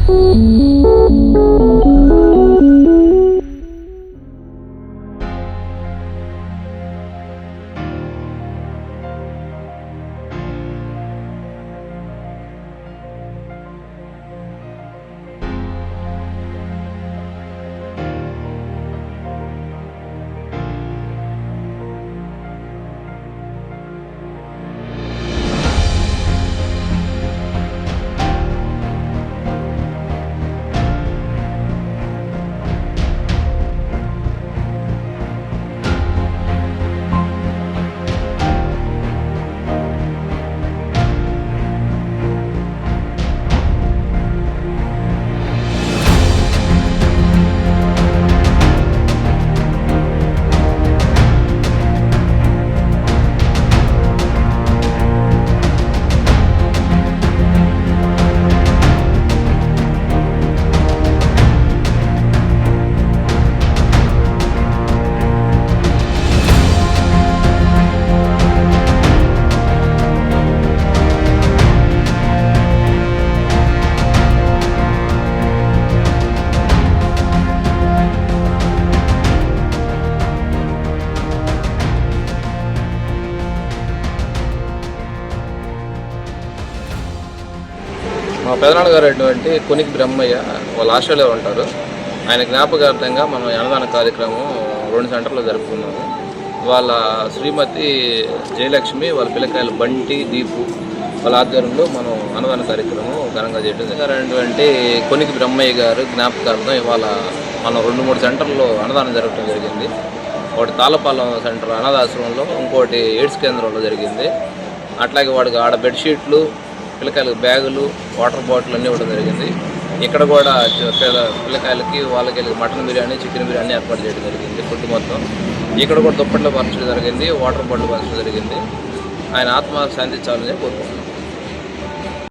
మా పెదనాన్నగారు అటువంటి కొనికి బ్రహ్మయ్య వాళ్ళు ఆస్ట్రేలియా ఉంటారు. ఆయన జ్ఞాపకార్థంగా మనం అన్నదాన కార్యక్రమం 2 సెంటర్లో జరుపుకున్నాము. వాళ్ళ శ్రీమతి జయలక్ష్మి, వాళ్ళ పిల్లకాయలు బంటి, దీపు వాళ్ళ ఆధ్వర్యంలో మనం అన్నదాన కార్యక్రమం ఘనంగా చేయడం కొనికి బ్రహ్మయ్య గారు జ్ఞాపకార్థం ఇవాళ మనం 2-3 సెంటర్లో అన్నదానం జరగడం జరిగింది. ఒకటి తాళపాలెం సెంటర్ అనాథాశ్రమంలో, ఇంకోటి ఎయిడ్స్ కేంద్రంలో జరిగింది. అట్లాగే వాడికి ఆడ బెడ్షీట్లు, పిల్లకాయలకు బ్యాగులు, వాటర్ బాటిల్ అన్నీ ఇవ్వడం జరిగింది. ఇక్కడ కూడా పిల్లకాయలకి వాళ్ళకి మటన్ బిర్యానీ, చికెన్ బిర్యానీ ఏర్పాటు చేయడం జరిగింది. ఫుడ్ మొత్తం ఇక్కడ కూడా దుప్పట్లు పంచడం జరిగింది, వాటర్ బాటిల్ పంచడం జరిగింది. ఆయన ఆత్మ శాంతించాలని కోరుకుంటున్నాం.